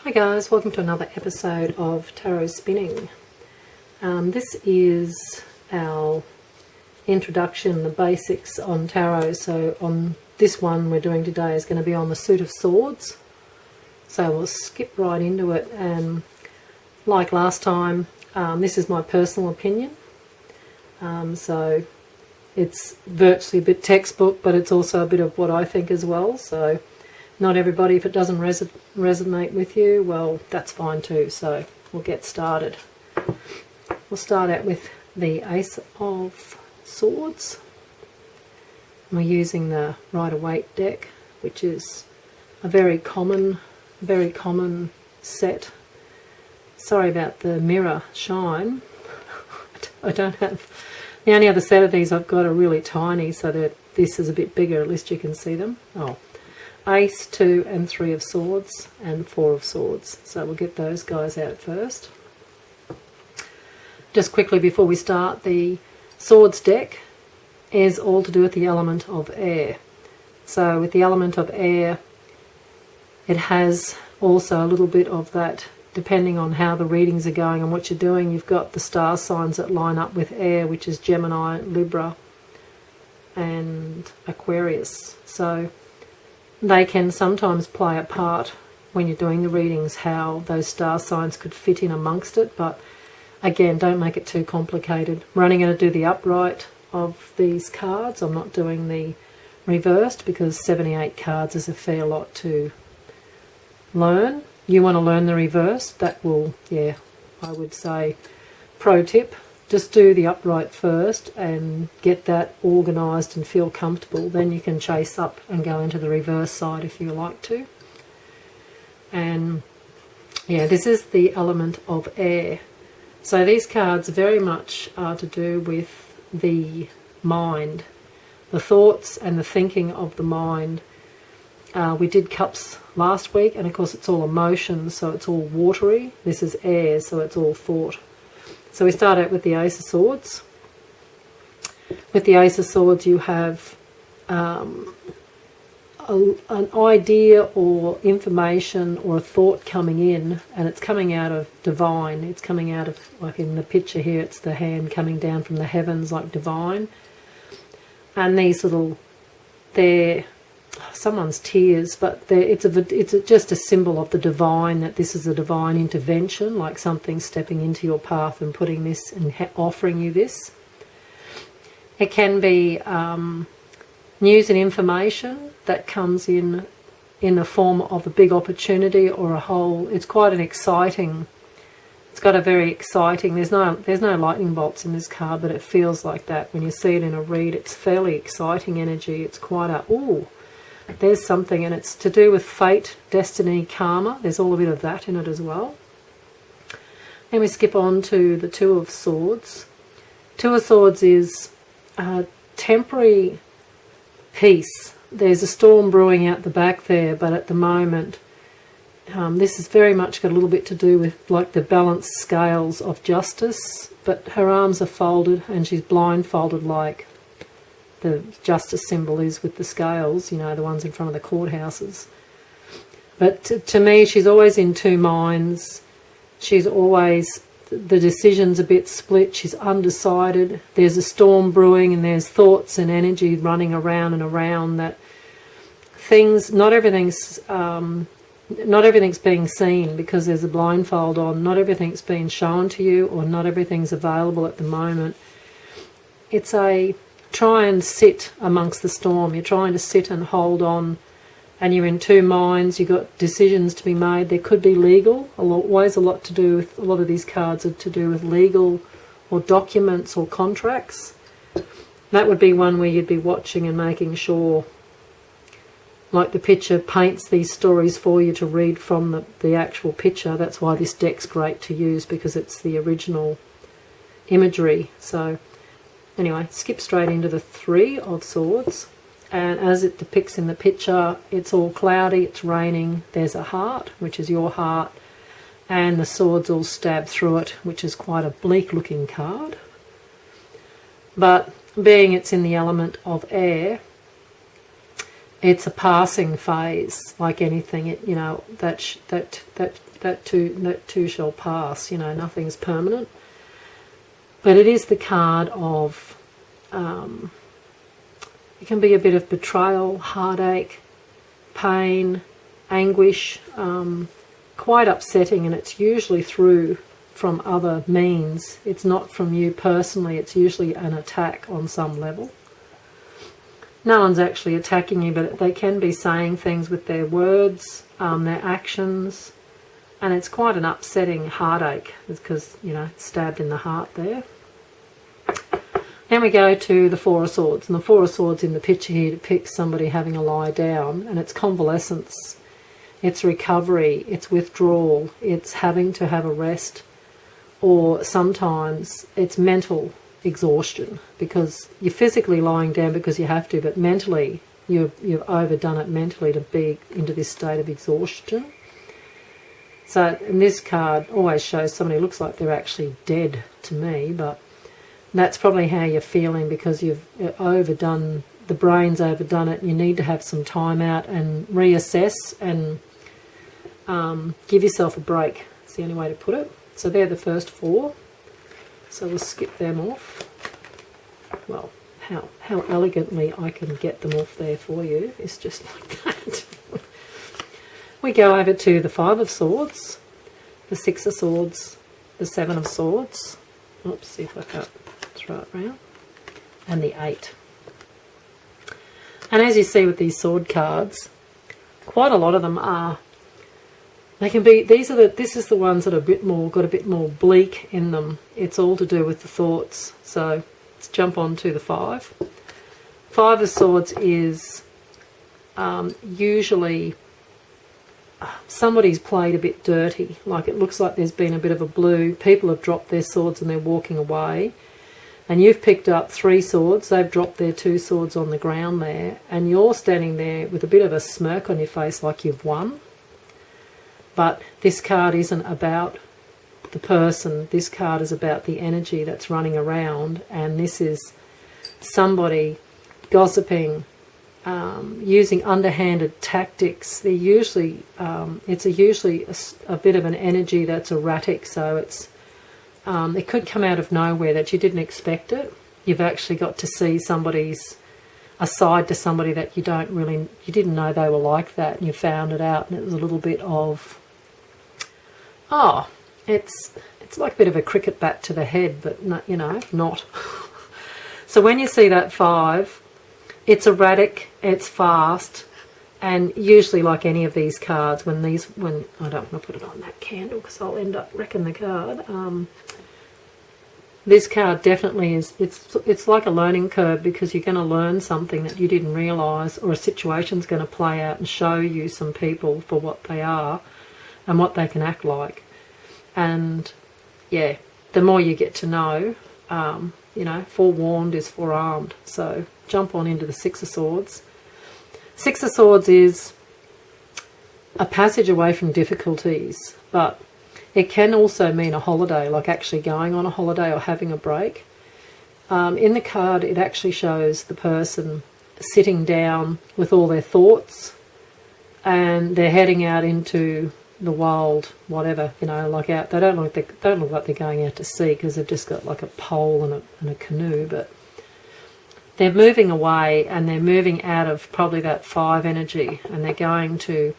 Hi guys, welcome to another episode of Tarot Spinning. This is our introduction, the basics on tarot. So on this one we're doing today is going to be on the suit of swords. So we'll skip right into it, and like last time, this is my personal opinion. So it's virtually a bit textbook, but it's also a bit of what I think as well. So not everybody, if it doesn't resonate with you, well, that's fine too. So we'll get started. We'll start out with the Ace of Swords. We're using the A.E.WaiteTarot deck, which is a very common set. Sorry about the mirror shine. I don't have... The only other set of these I've got are really tiny, so that this is a bit bigger, at least you can see them. Oh, Ace, 2 and 3 of Swords, and 4 of Swords. So we'll get those guys out first. Just quickly before we start, the Swords deck is all to do with the element of air. So with the element of air, it has also a little bit of that, depending on how the readings are going and what you're doing. You've got the star signs that line up with air, which is Gemini, Libra, and Aquarius. So they can sometimes play a part when you're doing the readings, how those star signs could fit in amongst it. But again, don't make it too complicated. We're only going to do the upright of these cards. I'm not doing the reversed because 78 cards is a fair lot to learn. You want to learn the reverse, that will, yeah, I would say, pro tip, just do the upright first and get that organised and feel comfortable. Then you can chase up and go into the reverse side if you like to. And yeah, this is the element of air. So these cards very much are to do with the mind, the thoughts and the thinking of the mind. We did cups last week, and of course it's all emotions, so it's all watery. This is air, so it's all thought. So we start out with the Ace of Swords. With the Ace of Swords you have an idea or information or a thought coming in, and it's coming out of divine. It's coming out of, like in the picture here, it's the hand coming down from the heavens like divine. And these little, they're someone's tears, but it's just a symbol of the divine, that this is a divine intervention, like something stepping into your path and putting this and offering you this. It can be news and information that comes in the form of a big opportunity or a whole. It's quite an exciting, it's got a very exciting, there's no lightning bolts in this card, but it feels like that when you see it in a read. It's fairly exciting energy. It's quite a, ooh, there's something, and it's to do with fate, destiny, karma. There's all a bit of that in it as well. Then we skip on to the Two of Swords. Two of Swords is temporary peace. There's a storm brewing out the back there, but at the moment, this has very much got a little bit to do with like the balanced scales of justice, but her arms are folded and she's blindfolded, like the justice symbol is with the scales, you know, the ones in front of the courthouses. But to me, she's always in two minds. She's always, the decision's a bit split. She's undecided. There's a storm brewing, and there's thoughts and energy running around and around, that things, not everything's being seen because there's a blindfold on. Not everything's being shown to you, or not everything's available at the moment. It's a try and sit amongst the storm. You're trying to sit and hold on, and you're in two minds. You've got decisions to be made. There could be legal, always a lot to do with, a lot of these cards are to do with legal or documents or contracts. That would be one where you'd be watching and making sure, like the picture paints these stories for you to read from the actual picture. That's why this deck's great to use, because it's the original imagery. So anyway, skip straight into the Three of Swords, and as it depicts in the picture, it's all cloudy, it's raining, there's a heart, which is your heart, and the swords all stab through it, which is quite a bleak looking card. But being it's in the element of air, it's a passing phase, like anything. It, you know, that too shall pass. You know, nothing's permanent. But it is the card of, it can be a bit of betrayal, heartache, pain, anguish, quite upsetting, and it's usually through from other means. It's not from you personally, it's usually an attack on some level. No one's actually attacking you, but they can be saying things with their words, their actions, and it's quite an upsetting heartache because, you know, stabbed in the heart there. Then we go to the Four of Swords, and the Four of Swords in the picture here depicts somebody having a lie down, and it's convalescence, it's recovery, it's withdrawal, it's having to have a rest, or sometimes it's mental exhaustion because you're physically lying down because you have to, but mentally you've overdone it mentally to be into this state of exhaustion. So, and this card always shows somebody who looks like they're actually dead to me, but that's probably how you're feeling because you've overdone, the brain's overdone it, and you need to have some time out and reassess and give yourself a break. It's the only way to put it. So they're the first four. So we'll skip them off. Well, how elegantly I can get them off there for you is just like that. We go over to the Five of Swords, the Six of Swords, the Seven of Swords. Oops, see if I can't throw it around. And the Eight. And as you see with these sword cards, quite a lot of them are, they can be, this is the ones that are a bit more, got a bit more bleak in them. It's all to do with the thoughts. So let's jump on to the Five. Five of Swords is usually somebody's played a bit dirty. Like it looks like there's been a bit of a blue. People have dropped their swords and they're walking away. And you've picked up 3 swords. They've dropped their 2 swords on the ground there. And you're standing there with a bit of a smirk on your face like you've won. But this card isn't about the person. This card is about the energy that's running around. And this is somebody gossiping, using underhanded tactics. They're usually, it's usually a bit of an energy that's erratic. So it's, it could come out of nowhere that you didn't expect it. You've actually got to see somebody's, a side to somebody that you don't really, you didn't know they were like that, and you found it out, and it was a little bit of, oh, it's like a bit of a cricket bat to the head, but not, you know, not. So when you see that 5, it's erratic, it's fast, and usually like any of these cards, when I don't want to put it on that candle because I'll end up wrecking the card. This card definitely is, it's like a learning curve because you're going to learn something that you didn't realise, or a situation's going to play out and show you some people for what they are and what they can act like. And yeah, the more you get to know, you know, forewarned is forearmed. So jump on into the Six of Swords. Six of Swords is a passage away from difficulties, but it can also mean a holiday, like actually going on a holiday or having a break. In the card, it actually shows the person sitting down with all their thoughts, and they're heading out into the wild, whatever, you know, like out. They don't look like they're going out to sea because they've just got like a pole and a canoe, but they're moving away, and they're moving out of probably that 5 energy, and they're going to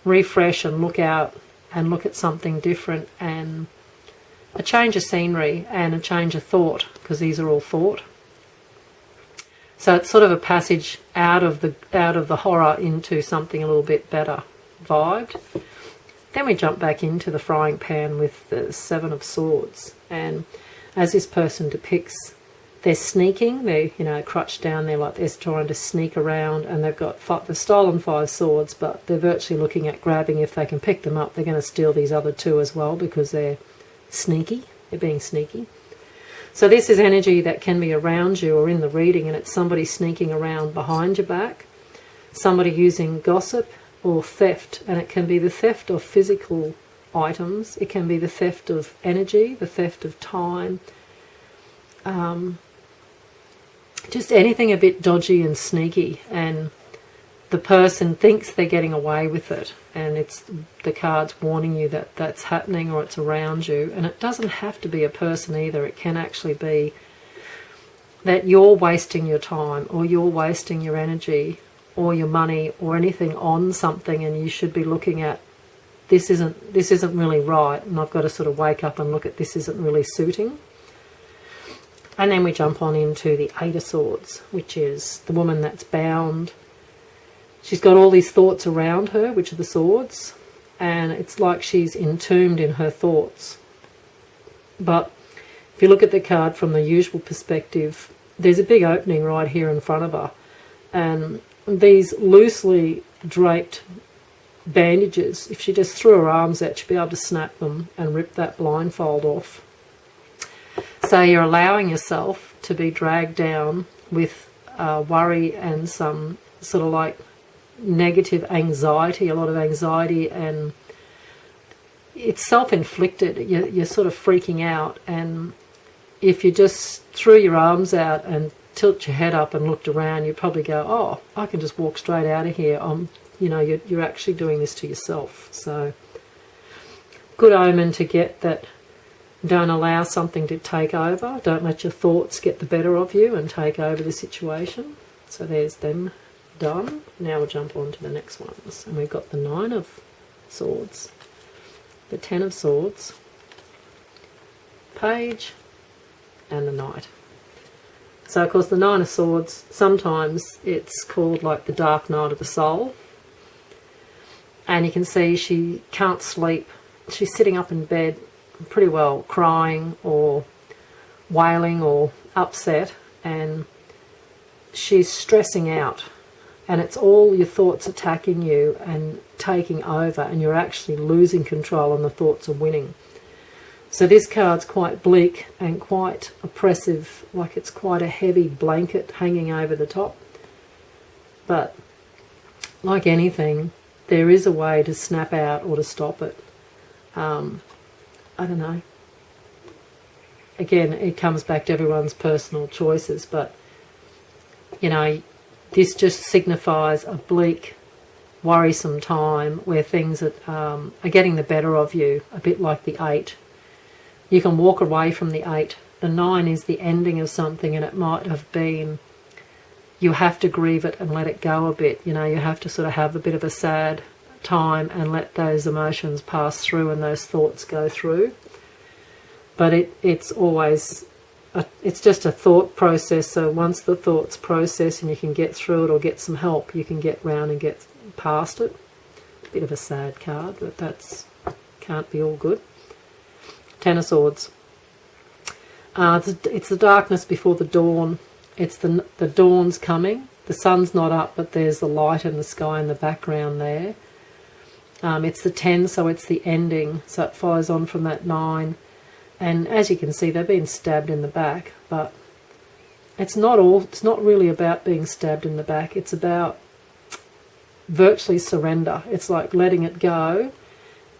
refresh and look out and look at something different, and a change of scenery and a change of thought, because these are all thought. So it's sort of a passage out of the horror into something a little bit better vibed. Then we jump back into the frying pan with the Seven of Swords, and as this person depicts, they're sneaking, they're, you know, crouched down there like they're trying to sneak around, and they've stolen 5 swords, but they're virtually looking at grabbing, if they can pick them up, they're going to steal these other 2 as well because they're sneaky, they're being sneaky. So this is energy that can be around you or in the reading, and it's somebody sneaking around behind your back, somebody using gossip or theft, and it can be the theft of physical items, it can be the theft of energy, the theft of time, just anything a bit dodgy and sneaky. And the person thinks they're getting away with it, and it's the card's warning you that that's happening or it's around you. And it doesn't have to be a person either. It can actually be that you're wasting your time, or you're wasting your energy or your money or anything on something, and you should be looking at, this isn't really right, and I've got to sort of wake up and look at, this isn't really suiting. And then we jump on into the Eight of Swords, which is the woman that's bound. She's got all these thoughts around her, which are the swords, and it's like she's entombed in her thoughts. But if you look at the card from the usual perspective, there's a big opening right here in front of her, and these loosely draped bandages, if she just threw her arms out, she'd be able to snap them and rip that blindfold off. So you're allowing yourself to be dragged down with worry and some sort of like negative anxiety, a lot of anxiety, and it's self-inflicted. You're sort of freaking out, and if you just threw your arms out and tilt your head up and looked around, you'd probably go, oh, I can just walk straight out of here. You know, you're actually doing this to yourself. So good omen to get that. Don't allow something to take over. Don't let your thoughts get the better of you and take over the situation. So there's them done. Now we'll jump on to the next ones. And we've got the Nine of Swords, the Ten of Swords, Page, and the Knight. So of course the Nine of Swords, sometimes it's called like the dark night of the soul. And you can see she can't sleep. She's sitting up in bed pretty well crying or wailing or upset, and she's stressing out, and it's all your thoughts attacking you and taking over, and you're actually losing control and the thoughts are winning. So this card's quite bleak and quite oppressive, like it's quite a heavy blanket hanging over the top. But like anything, there is a way to snap out or to stop it. I don't know. Again, it comes back to everyone's personal choices, but, you know, this just signifies a bleak, worrisome time where things are getting the better of you, a bit like the Eight. You can walk away from the Eight. The Nine is the ending of something, and it might have been, you have to grieve it and let it go a bit. You know, you have to sort of have a bit of a sad time and let those emotions pass through and those thoughts go through. But it's always, it's just a thought process. So once the thoughts process and you can get through it or get some help, you can get round and get past it. Bit of a sad card, but that's can't be all good. Ten of Swords. It's the darkness before the dawn. It's the dawn's coming. The sun's not up, but there's the light in the sky in the background there. It's the 10, so it's the ending. So it follows on from that 9. And as you can see, they've been stabbed in the back, but it's not really about being stabbed in the back. It's about virtually surrender. It's like letting it go,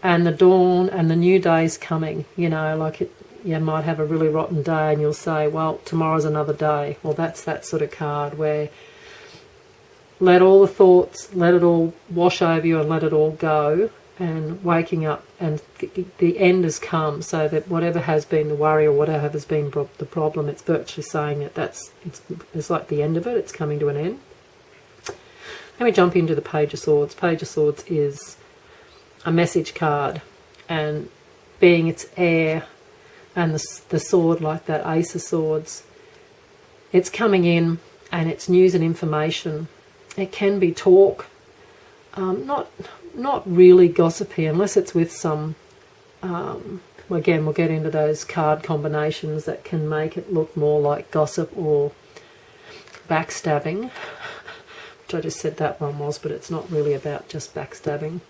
and the dawn and the new day's coming. You know, like you might have a really rotten day and you'll say, well, tomorrow's another day. Well, that's that sort of card where let all the thoughts, let it all wash over you and let it all go, and waking up and the end has come, so that whatever has been the worry or whatever has been the problem, it's virtually saying that it's like the end of it, it's coming to an end. Let me jump into the Page of Swords. Page of Swords is a message card, and being its air and the sword like that Ace of Swords, it's coming in and it's news and information. It can be talk, not really gossipy unless it's with some, again we'll get into those card combinations that can make it look more like gossip or backstabbing, which I just said that one was, but it's not really about just backstabbing.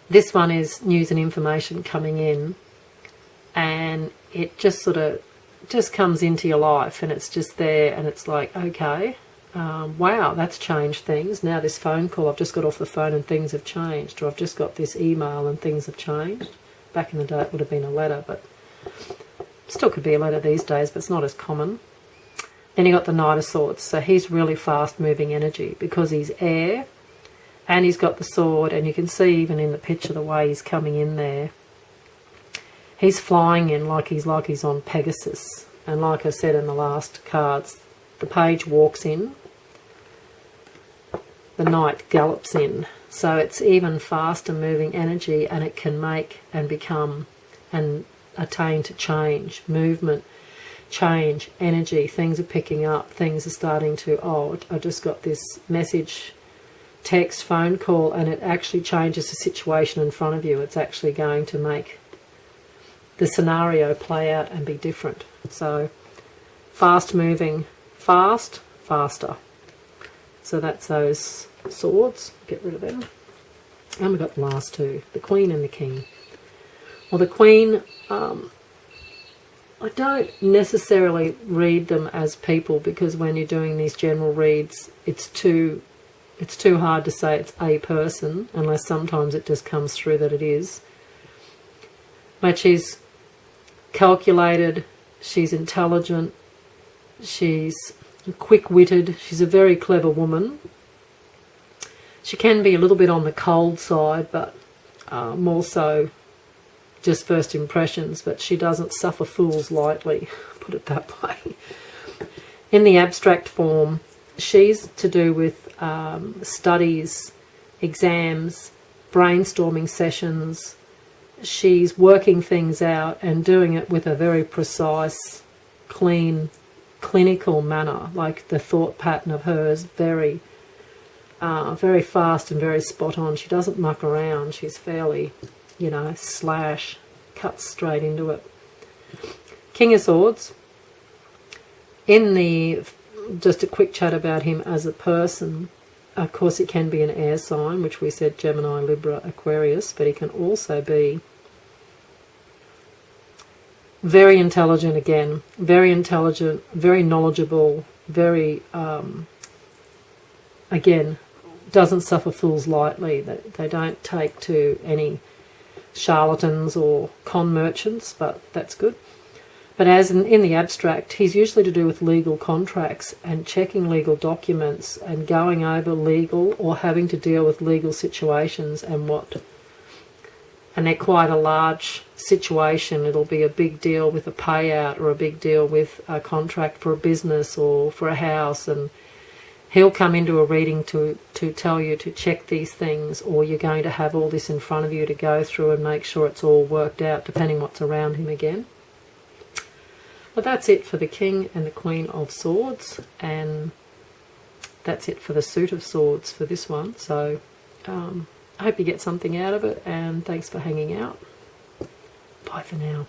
This one is news and information coming in, and it just sort of just comes into your life, and it's just there, and it's like, okay, wow, that's changed things. Now this phone call, I've just got off the phone and things have changed, or I've just got this email and things have changed. Back in the day it would have been a letter, but still could be a letter these days, but it's not as common. Then you got the Knight of Swords. So he's really fast moving energy because he's air and he's got the sword, and you can see even in the picture the way he's coming in there. He's flying in like he's on Pegasus. And like I said in the last cards, the page walks in, the knight gallops in. So it's even faster moving energy, and it can make and become and attain to change, movement, change, energy. Things are picking up, things are starting to, oh, I just got this message, text, phone call, and it actually changes the situation in front of you. It's actually going to make the scenario play out and be different. So fast moving, faster. So that's those swords. Get rid of them. And we've got the last two, the Queen and the King. Well, the Queen, I don't necessarily read them as people, because when you're doing these general reads, it's too hard to say it's a person, unless sometimes it just comes through that it is. But she's calculated, she's intelligent, she's quick-witted, she's a very clever woman. She can be a little bit on the cold side, but more so just first impressions, but she doesn't suffer fools lightly, put it that way. In the abstract form, she's to do with studies, exams, brainstorming sessions. She's working things out and doing it with a very precise, clean, clinical manner. Like the thought pattern of hers, very fast and very spot on. She doesn't muck around. She's fairly, slash, cuts straight into it. King of Swords. Just a quick chat about him as a person. Of course, it can be an air sign, which we said Gemini, Libra, Aquarius, but he can also be very intelligent again, very intelligent, very knowledgeable, very, again, doesn't suffer fools lightly. They don't take to any charlatans or con merchants, but that's good. But as in the abstract, he's usually to do with legal contracts and checking legal documents and going over legal or having to deal with legal situations and they're quite a large situation. It'll be a big deal with a payout or a big deal with a contract for a business or for a house, and he'll come into a reading to tell you to check these things, or you're going to have all this in front of you to go through and make sure it's all worked out, depending what's around him again. But that's it for the King and the Queen of Swords, and that's it for the Suit of Swords for this one. So I hope you get something out of it, and thanks for hanging out. Bye for now.